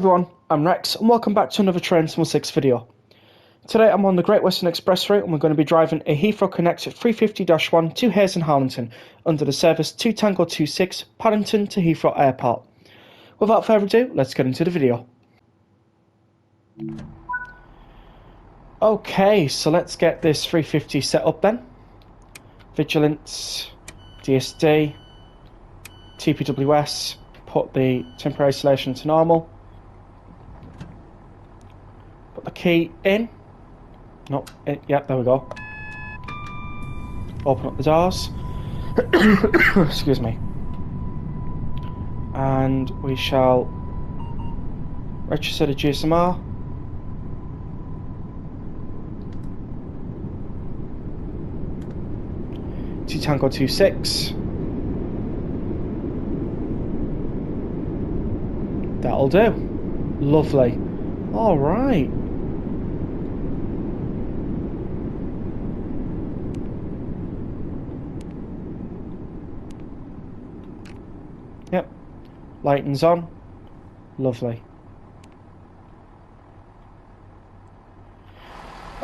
everyone, I'm Rex and welcome back to another Train Sim 6 video. Today I'm on the Great Western Express route and we're going to be driving a Heathrow Connect 350-1 to Hayes Harlington under the service 2 Tango 26 Paddington to Heathrow Airport. Without further ado, let's get into the video. Okay, so let's get this 350 set up then. Vigilance, DSD, TPWS, put the temporary isolation to normal. Put the key in. Nope. Yep, there we go. Open up the doors. Excuse me. And we shall register the GSMR. Tango 26. That'll do. Lovely. All right. Yep. Lighting's on. Lovely.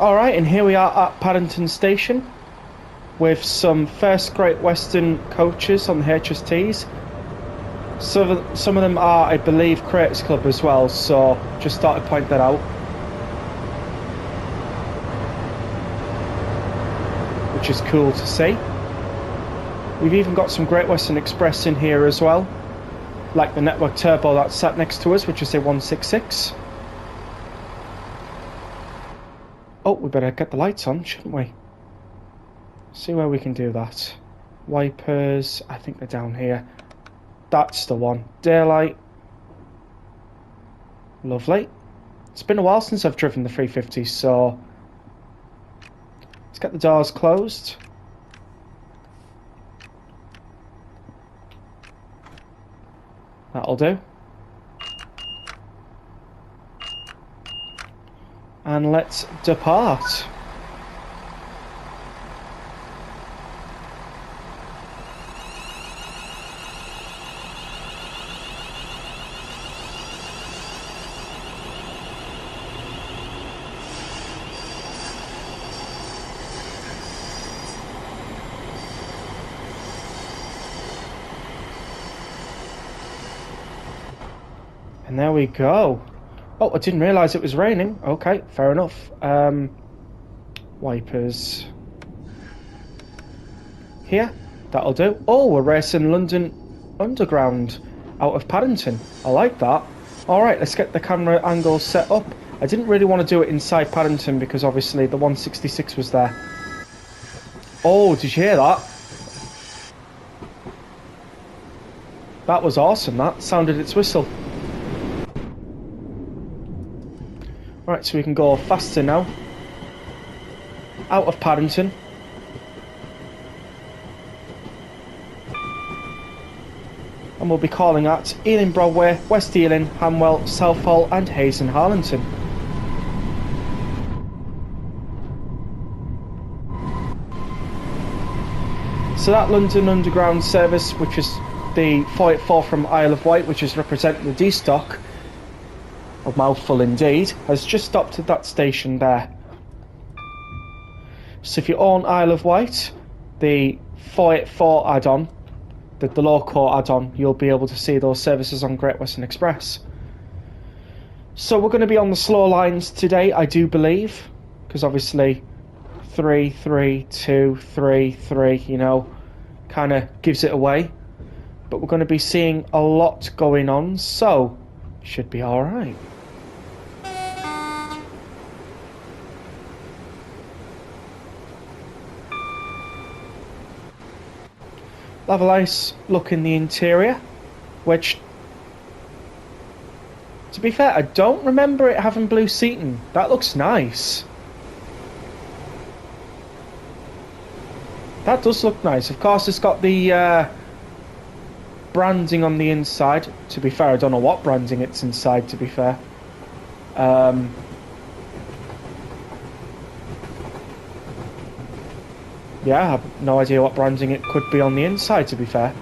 All right, and here we are at Paddington Station with some first Great Western coaches on the HSTs. Some of them are, I believe, Creators Club as well, so just thought I'd point that out. Which is cool to see. We've even got some Great Western Express in here as well, like the Network Turbo that's sat next to us, which is a 166. Oh, we better get the lights on, shouldn't we? See where we can do that. Wipers, I think they're down here. That's the one. Daylight. Lovely. It's been a while since I've driven the 350, so let's get the doors closed. That'll do. And let's depart. And there we go. Oh, I didn't realise it was raining. Okay, fair enough. Wipers. Here, that'll do. Oh, we're racing London Underground out of Paddington. I like that. Alright, let's get the camera angle set up. I didn't really want to do it inside Paddington because obviously the 166 was there. Oh, did you hear that? That was awesome, that. Sounded its whistle. Right, so we can go faster now. Out of Paddington. And we'll be calling at Ealing Broadway, West Ealing, Hanwell, Southall and Hayes Harlington. So that London Underground service, which is the 484 from Isle of Wight, which is representing the D-Stock, a mouthful indeed, has just stopped at that station there. So if you own Isle of Wight, the 484 add-on, the loco add-on, you'll be able to see those services on Great Western Express. So we're going to be on the slow lines today, I do believe, because obviously 3, 3, 2, 3, 3, you know, kind of gives it away. But we're going to be seeing a lot going on, so should be alright. Have a nice look in the interior, which, to be fair, I don't remember it having blue seating. That looks nice. That does look nice. Of course, it's got the branding on the inside. To be fair, I don't know what branding it's inside, to be fair. Yeah, I have no idea what branding it could be on the inside, to be fair.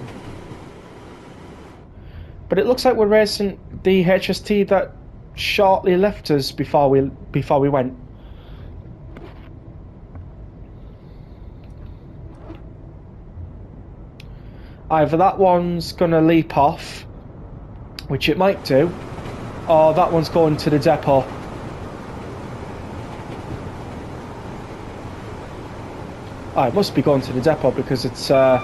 But it looks like we're racing the HST that shortly left us before we went. Either that one's gonna leap off, which it might do, or that one's going to the depot. Oh, it must be going to the depot because it's going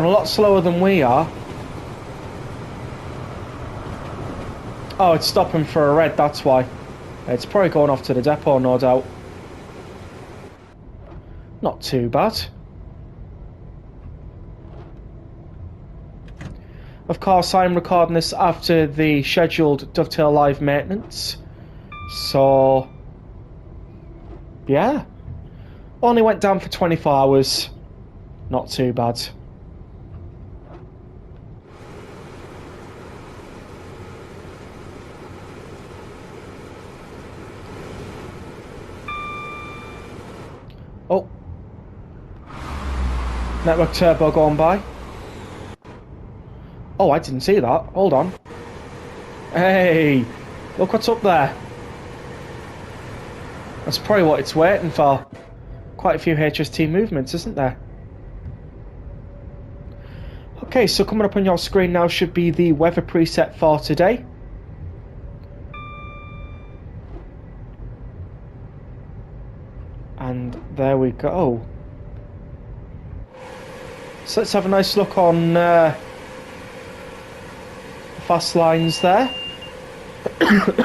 a lot slower than we are. Oh, it's stopping for a red, that's why. It's probably going off to the depot, no doubt. Not too bad. Of course, I'm recording this after the scheduled Dovetail Live maintenance. So, yeah. Only went down for 24 hours. Not too bad. Oh. Network turbo going by. Oh, I didn't see that. Hold on. Hey, look what's up there. That's probably what it's waiting for. Quite a few HST movements, isn't there? Okay, so coming up on your screen now should be the weather preset for today. And there we go. So let's have a nice look on fast lines there.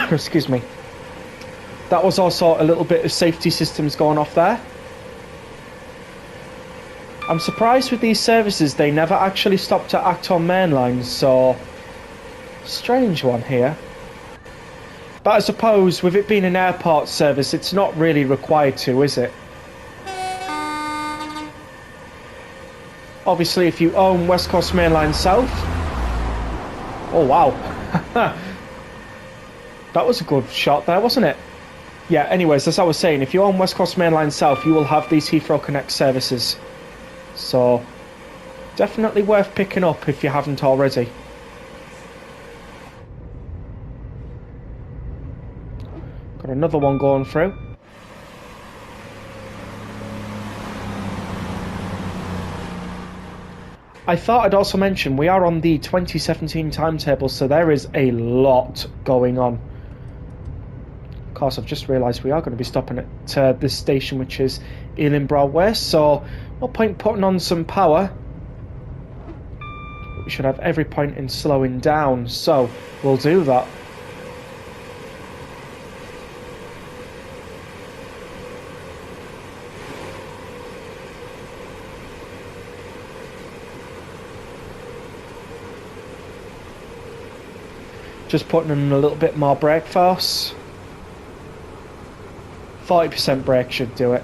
Excuse me. That was also a little bit of safety systems going off there. I'm surprised with these services they never actually stop to act on main lines, so strange one here. But I suppose with it being an airport service it's not really required to, is it? Obviously if you own West Coast Mainline South. Oh wow. That was a good shot there, wasn't it? Yeah, anyways, as I was saying, if you own West Coast Mainline South, you will have these Heathrow Connect services. So, definitely worth picking up if you haven't already. Got another one going through. I thought I'd also mention we are on the 2017 timetable, so there is a lot going on. Of course, I've just realised we are going to be stopping at this station, which is Ealing Broadway, so no point putting on some power. We should have every point in slowing down, so we'll do that. Just putting in a little bit more brake force. 40% brake should do it.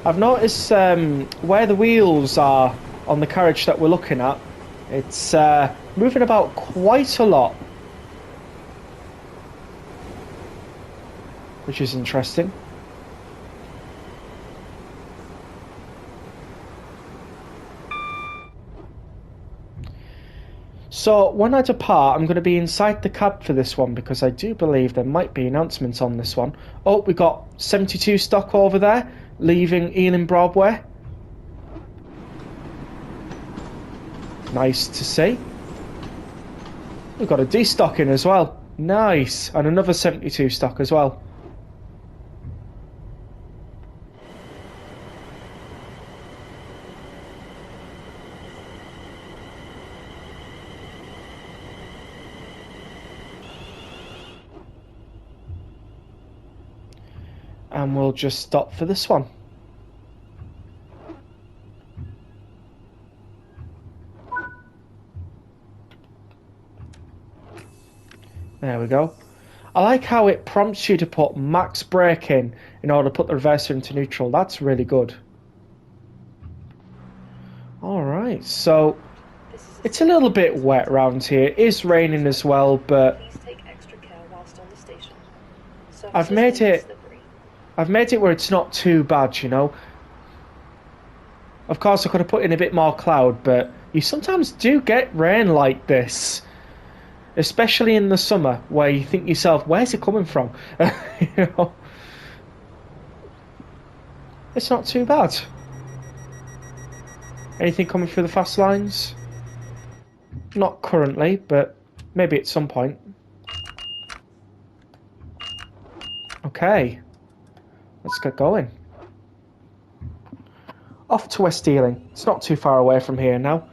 I've noticed where the wheels are on the carriage that we're looking at, it's moving about quite a lot, which is interesting. So when I depart, I'm going to be inside the cab for this one because I do believe there might be announcements on this one. Oh, we got 72 stock over there, leaving Ealing Broadway. Nice to see. We've got a destocking as well. Nice. And another 72 stock as well. And we'll just stop for this one. There we go. I like how it prompts you to put max brake in order to put the reverser into neutral. That's really good. Alright, so it's a little bit wet around here. It is raining as well, but I've made it where it's not too bad, you know. Of course, I could have put in a bit more cloud, but you sometimes do get rain like this. Especially in the summer, where you think yourself, where's it coming from? You know, it's not too bad. Anything coming through the fast lines? Not currently, but maybe at some point. Okay, let's get going. Off to West Ealing. It's not too far away from here now.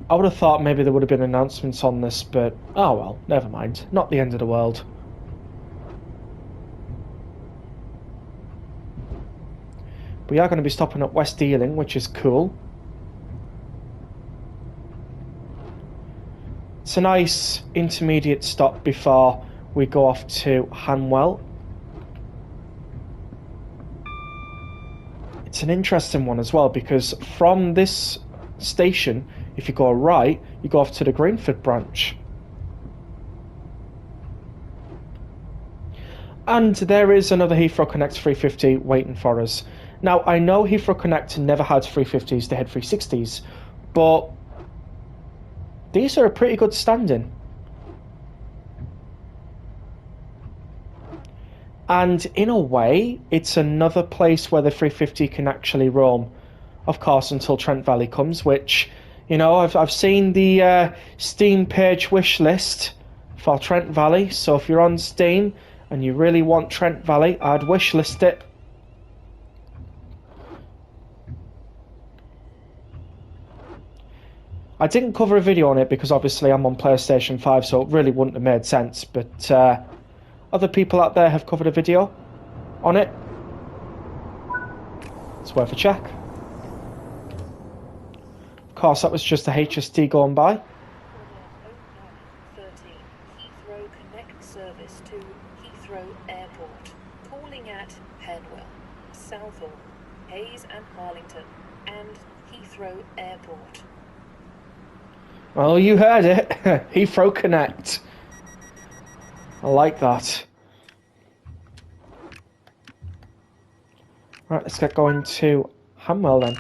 I would have thought maybe there would have been announcements on this, but oh well, never mind. Not the end of the world. We are going to be stopping at West Ealing, which is cool. It's a nice intermediate stop before we go off to Hanwell. It's an interesting one as well, because from this station, if you go right, you go off to the Greenford branch. And there is another Heathrow Connect 350 waiting for us. Now, I know Heathrow Connect never had 350s, they had 360s, but these are a pretty good standing. And in a way, it's another place where the 350 can actually roam. Of course, until Trent Valley comes, which, you know, I've seen the Steam page wish list for Trent Valley. So if you're on Steam and you really want Trent Valley, I'd wish list it. I didn't cover a video on it because obviously I'm on PlayStation 5, so it really wouldn't have made sense. But other people out there have covered a video on it. It's worth a check. Of course, that was just a HST going by. 13, Heathrow Connect service to Heathrow Airport, calling at Hanwell, Southall, Hayes and Harlington, and Heathrow Airport. Well, you heard it. Heathrow Connect. I like that. Right, let's get going to Hanwell then.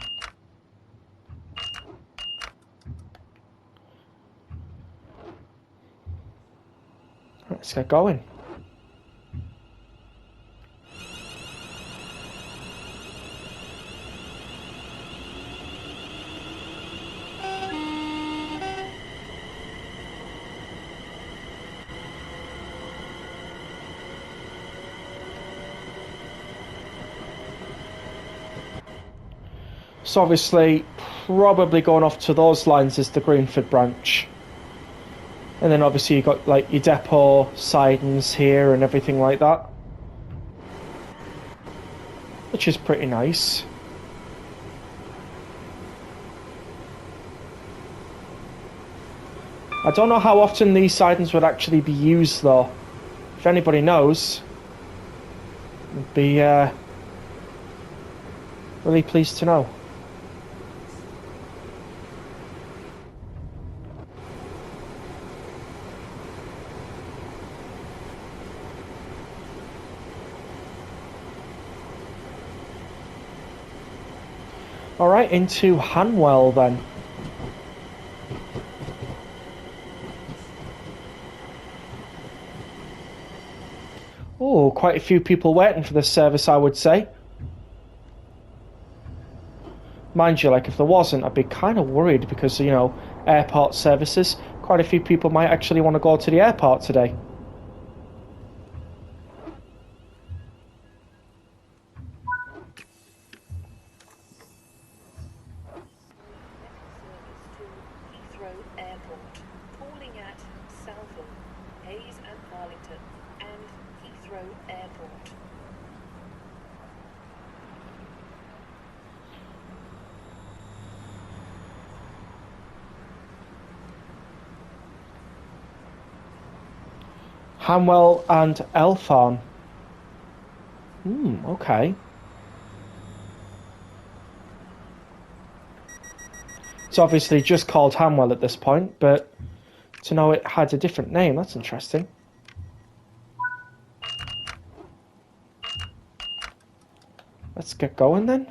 Right, let's get going. So obviously, probably going off to those lines is the Greenford branch. And then obviously you got like your depot sidings here and everything like that. Which is pretty nice. I don't know how often these sidings would actually be used though. If anybody knows, I'd be really pleased to know. Alright, into Hanwell then. Oh, quite a few people waiting for this service, I would say. Mind you, like if there wasn't, I'd be kind of worried because, you know, airport services, quite a few people might actually want to go to the airport today. Heathrow Airport, calling at Southall, Hayes and Harlington, and Heathrow Airport. Hanwell and Southall. Okay. It's obviously just called Hanwell at this point, but to know it had a different name, that's interesting. Let's get going then.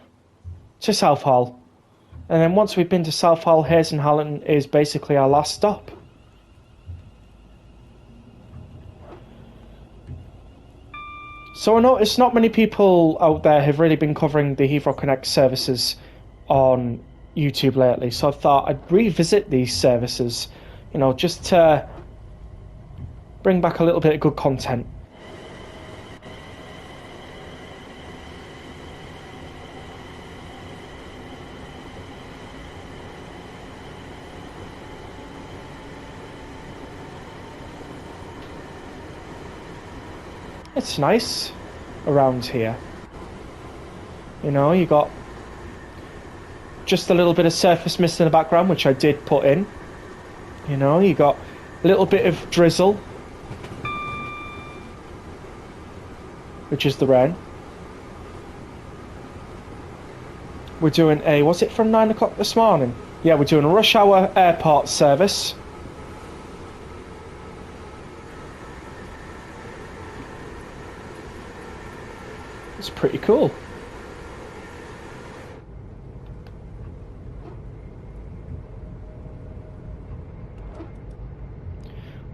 To Southall. And then once we've been to Southall, Hayes and Harlington is basically our last stop. So I noticed not many people out there have really been covering the Heathrow Connect services on YouTube lately, so I thought I'd revisit these services, you know, just to bring back a little bit of good content. It's nice around here. You know, you got just a little bit of surface mist in the background, which I did put in. You know, you got a little bit of drizzle, which is the rain. We're doing a, was it from 9 o'clock this morning? Yeah, we're doing a rush hour airport service. It's pretty cool.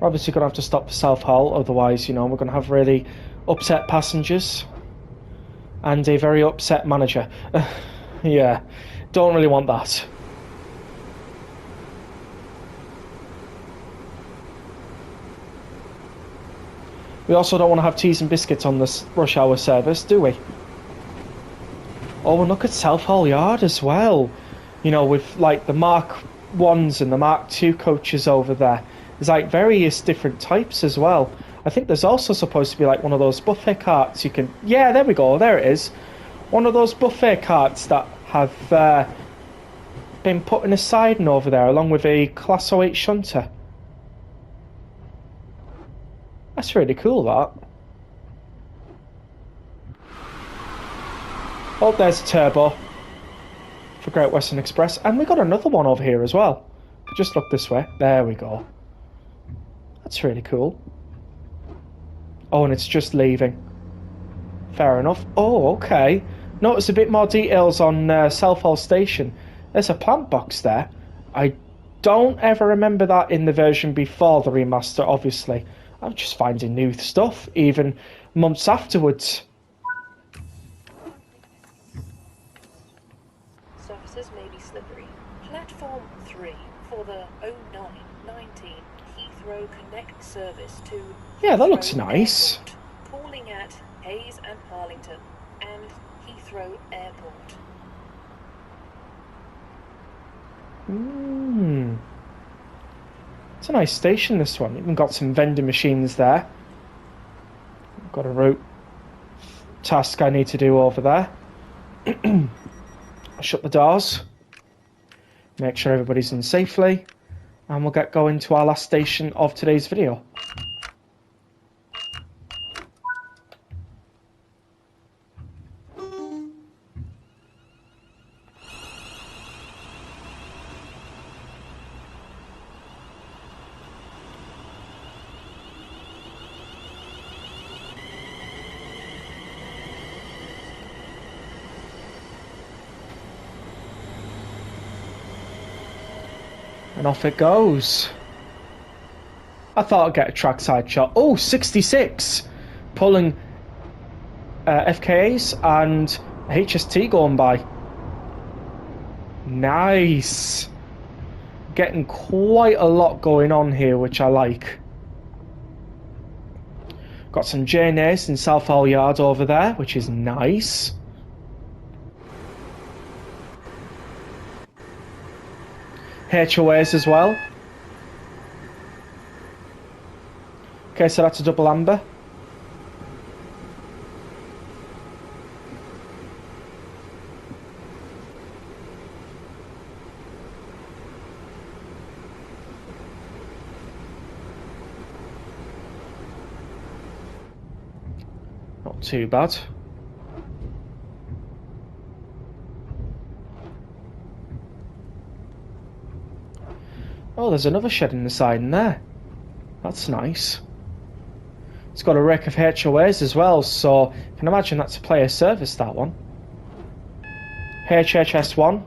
We're obviously going to have to stop for Southall, otherwise, you know, we're going to have really upset passengers and a very upset manager. Yeah, don't really want that. We also don't want to have teas and biscuits on this rush hour service, do we? Oh, and look at Southall Yard as well. You know, with like the Mark 1s and the Mark 2 coaches over there. There's like various different types as well. I think there's also supposed to be like one of those buffet carts you can... Yeah, there we go, there it is. One of those buffet carts that have been put in a siding over there along with a Class 08 shunter. That's really cool, that. Oh, there's a turbo for Great Western Express. And we got another one over here as well. Just look this way. There we go. That's really cool. Oh, and it's just leaving. Fair enough. Oh, okay. Notice a bit more details on Southall Station. There's a plant box there. I don't ever remember that in the version before the remaster, obviously. I'm just finding new stuff, even months afterwards. Surfaces may be slippery. Platform 3 for the 0919 Heathrow Connect service to Yeah, that looks Heathrow nice. Airport, calling at Hayes and Harlington and Heathrow Airport. It's a nice station, this one. Even got some vending machines there. Got a route task I need to do over there. I'll shut the doors. Make sure everybody's in safely. And we'll get going to our last station of today's video. And off it goes. I thought I'd get a trackside shot. Oh, 66! Pulling FKAs and HST going by. Nice! Getting quite a lot going on here, which I like. Got some JNAs in Southall Yard over there, which is nice. HOAs as well. Okay, so that's a double amber. too bad. Oh, there's another shed in the side in there. That's nice. It's got a wreck of HOAs as well, so I can imagine that's a player service, that one. HHS1.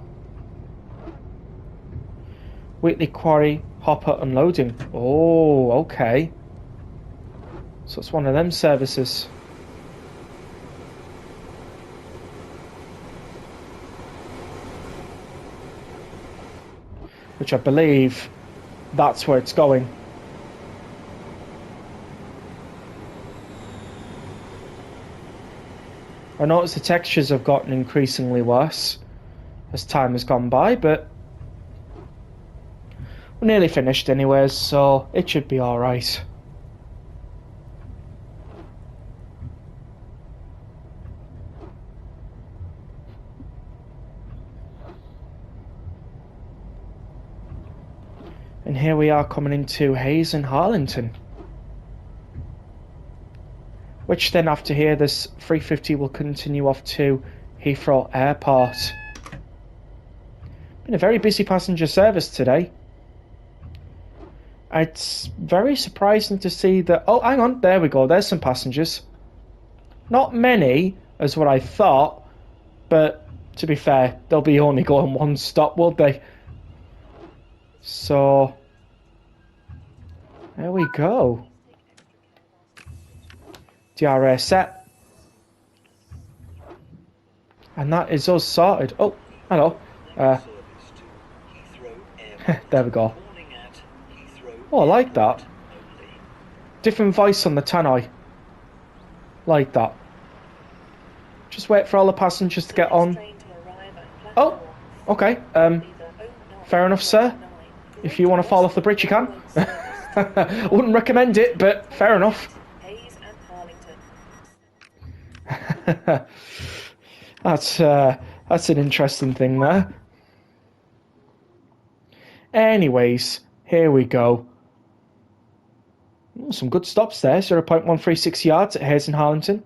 Weekly quarry hopper unloading. Oh, okay. So it's one of them services. Which I believe that's where it's going. I notice the textures have gotten increasingly worse as time has gone by, but we're nearly finished anyways, so it should be alright. And here we are coming into Hayes and Harlington. Which then after here, this 350 will continue off to Heathrow Airport. Been a very busy passenger service today. It's very surprising to see that... Oh, hang on, there we go, there's some passengers. Not many, as what I thought, but to be fair, they'll be only going one stop, won't they? So, there we go. DRA set. And that is us sorted. Oh, hello. There we go. Oh, I like that. Different voice on the tannoy. Like that. Just wait for all the passengers to get on. Oh, okay. Fair enough, sir. If you want to fall off the bridge, you can. I wouldn't recommend it, but fair enough. That's an interesting thing there. Anyways, here we go. Some good stops there. 0.136 yards at Hayes and Harlington,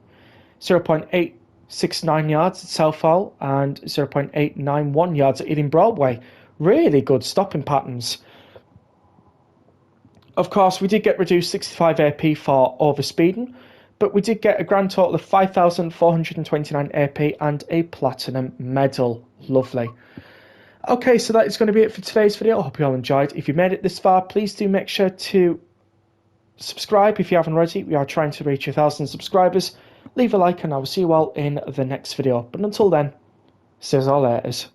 0.869 yards at Southall, and 0.891 yards at Ealing Broadway. Really good stopping patterns. Of course, we did get reduced 65 AP for overspeeding, but we did get a grand total of 5,429 AP and a platinum medal. Lovely. Okay, so that is going to be it for today's video. I hope you all enjoyed. If you made it this far, please do make sure to subscribe if you haven't already. We are trying to reach 1,000 subscribers. Leave a like and I will see you all in the next video. But until then, see you all later.